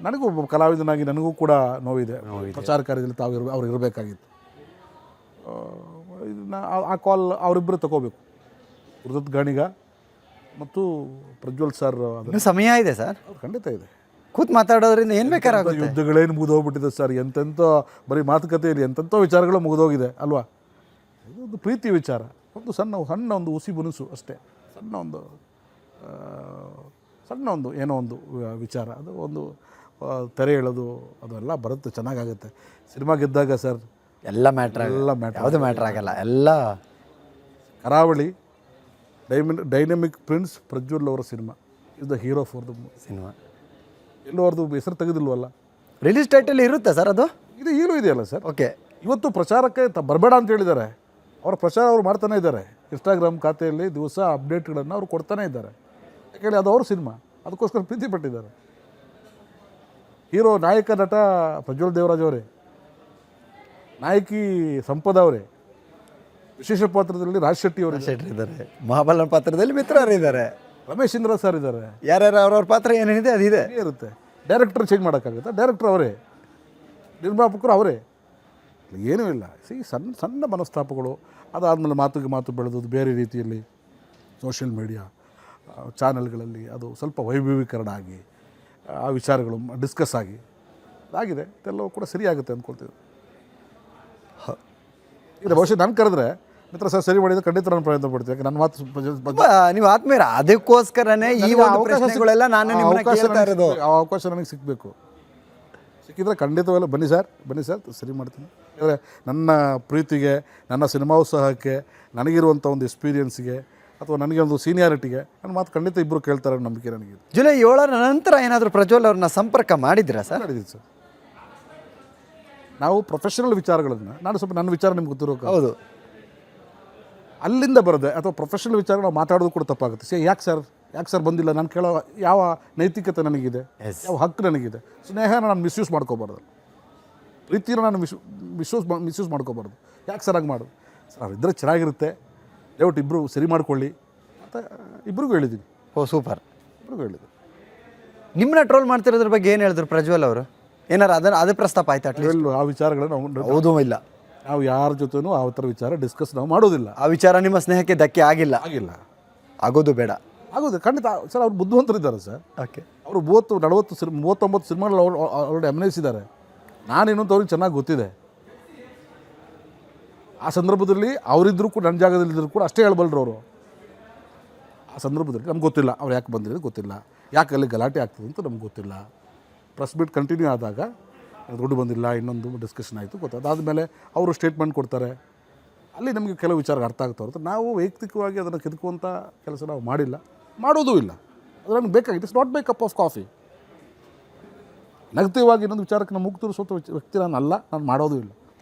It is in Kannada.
ನನಗೂ ಒಬ್ಬ ಕಲಾವಿದನಾಗಿ ನನಗೂ ಕೂಡ ನೋವಿದೆ. ಪ್ರಚಾರ ಕಾರ್ಯದಲ್ಲಿ ಅವ್ರು ಇರಬೇಕಾಗಿತ್ತು. ಇದನ್ನು ಆ ಕಾಲ್ ಅವರಿಬ್ಬರು ತಗೋಬೇಕು, ಗುರುದತ್ ಗಾಣಿಗ ಮತ್ತು ಪ್ರಜ್ವಲ್ ಸರ್. ಇನ್ನೂ ಸಮಯ ಇದೆ ಸರ್, ಖಂಡಿತ ಇದೆ. ಕೂತ್ ಮಾತಾಡೋದ್ರಿಂದ ಏನು ಬೇಕಾಗುತ್ತೆ. ಯುದ್ಧಗಳೇನು ಮುಗಿದೋಗ್ಬಿಟ್ಟಿದೆ ಸರ್, ಎಂತೆಂಥ ಬರೀ ಮಾತುಕತೆಯಲ್ಲಿ ಎಂತೆಂಥ ವಿಚಾರಗಳು ಮುಗಿದೋಗಿದೆ ಅಲ್ವಾ. ಇದೊಂದು ಪ್ರೀತಿ ವಿಚಾರ, ಒಂದು ಸಣ್ಣ ಒಂದು ಹುಸಿ ಬುನಸು ಅಷ್ಟೇ, ಸಣ್ಣ ಒಂದು ಏನೋ ಒಂದು ವಿಚಾರ, ಅದು ಒಂದು ತೆರೆ ಎಳೆದು ಅದೆಲ್ಲ ಬರುತ್ತೆ, ಚೆನ್ನಾಗಾಗುತ್ತೆ. ಸಿನಿಮಾ ಗೆದ್ದಾಗ ಸರ್ ಎಲ್ಲ ಮ್ಯಾಟ್ರ್ ಯಾವುದು ಮ್ಯಾಟ್ರ್ ಆಗಲ್ಲ. ಎಲ್ಲ ಕರಾವಳಿ ಡೈನಮಿಕ್ ಪ್ರಿನ್ಸ್ ಪ್ರಜ್ವಲ್ ಅವರ cinema is the hero for the cinema. ಎಲ್ಲೂ ಅವ್ರದ್ದು ಹೆಸರು ತೆಗೆದಿಲ್ವಲ್ಲ. ರಿಲೀಸ್ ಡೇಟಲ್ಲಿ ಇರುತ್ತೆ ಸರ್ ಅದು. ಇದು ಈಗಲೂ ಇದೆಯಲ್ಲ ಸರ್. ಓಕೆ, ಇವತ್ತು ಪ್ರಚಾರಕ್ಕೆ ಬರಬೇಡ ಅಂತ ಹೇಳಿದ್ದಾರೆ. ಅವರ ಪ್ರಚಾರ ಅವ್ರು ಮಾಡ್ತಾನೆ ಇದ್ದಾರೆ. ಇನ್ಸ್ಟಾಗ್ರಾಮ್ ಖಾತೆಯಲ್ಲಿ ದಿವಸ ಅಪ್ಡೇಟ್ಗಳನ್ನು ಅವ್ರು ಕೊಡ್ತಾನೆ ಇದ್ದಾರೆ. ಯಾಕೇಳಿ ಅದು ಅವ್ರ ಸಿನಿಮಾ, ಅದಕ್ಕೋಸ್ಕರ ಪ್ರೀತಿ ಪಟ್ಟಿದ್ದಾರೆ. ಹೀರೋ ನಾಯಕ ನಟ ಪ್ರಜ್ವಲ್ ದೇವರಾಜ್ ಅವರೇ, ನಾಯಕಿ ಸಂಪದ ಅವರೇ, ವಿಶೇಷ ಪಾತ್ರದಲ್ಲಿ ರಾಜ್ ಶೆಟ್ಟಿ ಅವರು ಇದ್ದಾರೆ, ಮಹಾಬಲನ ಪಾತ್ರದಲ್ಲಿ ಮಿತ್ರರು ಇದ್ದಾರೆ, ರಮೇಶ್ ಇಂದ್ರ ಸರ್ ಇದ್ದಾರೆ. ಯಾರ್ಯಾರು ಅವ್ರವ್ರ ಪಾತ್ರ ಏನೇನಿದೆ ಅದಿದೆ ಇರುತ್ತೆ. ಡೈರೆಕ್ಟರ್ ಚೇಂಜ್ ಮಾಡೋಕ್ಕಾಗುತ್ತೆ, ಡೈರೆಕ್ಟರ್ ಅವರೇ, ನಿರ್ಮಾಪಕರು ಅವರೇ, ಏನೂ ಇಲ್ಲ. ಸಣ್ಣ ಮನಸ್ತಾಪಗಳು. ಅದಾದಮೇಲೆ ಮಾತು ಬೆಳೆದದ್ದು ಬೇರೆ ರೀತಿಯಲ್ಲಿ ಸೋಷಿಯಲ್ ಮೀಡಿಯಾ ಚಾನಲ್ಗಳಲ್ಲಿ ಅದು ಸ್ವಲ್ಪ ವೈಭವೀಕರಣ ಆಗಿ ಆ ವಿಚಾರಗಳು ಡಿಸ್ಕಸ್ ಆಗಿ ಆಗಿದೆ. ಇದೆಲ್ಲವೂ ಕೂಡ ಸರಿಯಾಗುತ್ತೆ ಅಂದ್ಕೊಳ್ತೀವಿ. ಈಗ ಬಹುಶಃ ನಾನು ಕರೆದ್ರೆ ಮಿತ್ರ ಸರ್ ಸರಿ ಮಾಡಿದ್ರೆ ಖಂಡಿತ ನಾನು ಪ್ರಯತ್ನ ಪಡ್ತೀನಿ. ಯಾಕೆ ನನ್ನ ಮಾತು ನೀವು ಆತ್ಮೀಯರ, ಅದಕ್ಕೋಸ್ಕರನೇ ಈ ಒಂದು ಪ್ರಶ್ನೆಗಳೆಲ್ಲ ನಾನು ನಿಮ್ಮನ್ನ ಕೇಳ್ತಾ ಇರೋದು. ಆ ಅವಕಾಶ ನನಗೆ ಸಿಗಬೇಕು. ಸಿಕ್ಕಿದ್ರೆ ಖಂಡಿತವಲ್ಲ ಬನ್ನಿ ಸರ್ ಸರಿ ಮಾಡ್ತೀನಿ. ಯಾಕಂದರೆ ನನ್ನ ಪ್ರೀತಿಗೆ, ನನ್ನ ಸಿನಿಮಾ ಉತ್ಸಾಹಕ್ಕೆ, ನನಗಿರುವಂಥ ಒಂದು ಎಕ್ಸ್ಪೀರಿಯನ್ಸ್ಗೆ ಅಥವಾ ನನಗೆ ಒಂದು ಸೀನಿಯಾರಿಟಿಗೆ ನನ್ನ ಮಾತು ಖಂಡಿತ ಇಬ್ಬರು ಕೇಳ್ತಾರೆ ಅನ್ನೋ ನಂಬಿಕೆ ನನಗಿದೆ. ಜುಲೈ 7ರ ನಂತರ ಏನಾದರೂ ಪ್ರಜ್ವಲ್ ಅವ್ರನ್ನ ಸಂಪರ್ಕ ಮಾಡಿದ್ದೀರಾ ಸರ್? ಮಾಡಿದ್ದೀನಿ ಸರ್. ನಾವು ಪ್ರೊಫೆಷನಲ್ ವಿಚಾರಗಳನ್ನು, ನಾನು ಸ್ವಲ್ಪ ನನ್ನ ವಿಚಾರ ನಿಮ್ಗೆ ಗೊತ್ತಿರೋಕೆ, ಹೌದು, ಅಲ್ಲಿಂದ ಬರದೆ ಅಥವಾ ಪ್ರೊಫೆಷನಲ್ ವಿಚಾರ ನಾವು ಮಾತಾಡೋದು ಕೂಡ ತಪ್ಪಾಗುತ್ತೆ. ಯಾಕೆ ಸರ್ ಬಂದಿಲ್ಲ, ನಾನು ಕೇಳೋ ಯಾವ ನೈತಿಕತೆ ನನಗಿದೆ, ಯಾವ ಹಕ್ಕು ನನಗಿದೆ. ಸ್ನೇಹನ ನಾನು ಮಿಸ್ಯೂಸ್ ಮಾಡ್ಕೋಬಾರ್ದು, ಪ್ರೀತಿನ ನಾನು ಮಿಸ್ಯೂಸ್ ಮಾಡ್ಕೋಬಾರ್ದು. ಯಾಕೆ ಸರ್ ಹಂಗೆ ಮಾಡೋದು ಸರ್? ಇದ್ದರೆ ಚೆನ್ನಾಗಿರುತ್ತೆ, ದಯವಿಟ್ಟು ಇಬ್ಬರು ಸರಿ ಮಾಡ್ಕೊಳ್ಳಿ ಅಂತ ಇಬ್ರಿಗೂ ಹೇಳಿದ್ದೀನಿ. ಓ ಸೂಪರ್. ಇಬ್ರಿಗೂ ಹೇಳಿದ್ದೀನಿ. ನಿಮ್ಮನ್ನ ಟ್ರೋಲ್ ಮಾಡ್ತಿರೋದ್ರ ಬಗ್ಗೆ ಏನು ಹೇಳಿದ್ರು ಪ್ರಜ್ವಲ್ ಅವರು? ಏನಾರು ಅದು ಪ್ರಸ್ತಾಪ ಆಯ್ತು? ಅಟ್ಲೀಸ್ಟ್ ಆ ವಿಚಾರಗಳನ್ನು ಹೌದು ಇಲ್ಲ, ನಾವು ಯಾರ ಜೊತೆನೂ ಆ ಥರ ವಿಚಾರ ಡಿಸ್ಕಸ್ ನಾವು ಮಾಡೋದಿಲ್ಲ. ಆ ವಿಚಾರ ನಿಮ್ಮ ಸ್ನೇಹಕ್ಕೆ ಧಕ್ಕೆ ಆಗಿಲ್ಲ? ಆಗೋದು ಬೇಡ. ಆಗೋದು ಖಂಡಿತ ಸರ್. ಅವ್ರು ಬುದ್ಧಿವಂತರಿದ್ದಾರೆ ಸರ್. ಓಕೆ, ಅವರು 39 ಸಿನಿಮಾಗಳು ಅವ್ರಿಗೆ ಅಭಿನಯಿಸಿದ್ದಾರೆ. ನಾನೇನು ಅವ್ರಿಗೆ ಚೆನ್ನಾಗಿ ಗೊತ್ತಿದೆ. ಆ ಸಂದರ್ಭದಲ್ಲಿ ಅವರಿದ್ದರೂ ಕೂಡ, ನನ್ನ ಜಾಗದಲ್ಲಿದ್ದರೂ ಕೂಡ ಅಷ್ಟೇ ಹೇಳಬಲ್ಲರು ಅವರು. ಆ ಸಂದರ್ಭದಲ್ಲಿ ನಮ್ಗೆ ಗೊತ್ತಿಲ್ಲ ಅವ್ರು ಯಾಕೆ ಬಂದಿರೋದು ಗೊತ್ತಿಲ್ಲ, ಯಾಕೆ ಅಲ್ಲಿ ಗಲಾಟೆ ಆಗ್ತದೆ ಅಂತ ನಮ್ಗೆ ಗೊತ್ತಿಲ್ಲ. ಪ್ರೆಸ್ ಮೀಟ್ ಕಂಟಿನ್ಯೂ ಆದಾಗ ದುಡ್ಡು ಬಂದಿಲ್ಲ, ಇನ್ನೊಂದು ಡಿಸ್ಕಷನ್ ಆಯಿತು, ಅದಾದಮೇಲೆ ಅವರು ಸ್ಟೇಟ್ಮೆಂಟ್ ಕೊಡ್ತಾರೆ. ಅಲ್ಲಿ ನಮಗೆ ಕೆಲವು ವಿಚಾರ ಅರ್ಥ ಆಗ್ತಾ ಹೊರತು ನಾವು ವೈಯಕ್ತಿಕವಾಗಿ ಅದನ್ನು ಕೆದಕುವಂಥ ಕೆಲಸ ನಾವು ಮಾಡಿಲ್ಲ, ಮಾಡೋದೂ ಇಲ್ಲ. ಅದು ನನಗೆ ಬೇಕಾಗಿದೆ. It's not my cup of coffee. Negative ಆಗಿ ಇನ್ನೊಂದು ವಿಚಾರಕ್ಕೆ ನಾನು ಮುಗ್ತು ತೋರಿಸುವಂಥ ವ್ಯಕ್ತಿ ನಾನು ಅಲ್ಲ, ನಾನು ಮಾಡೋದೂ ಇಲ್ಲ.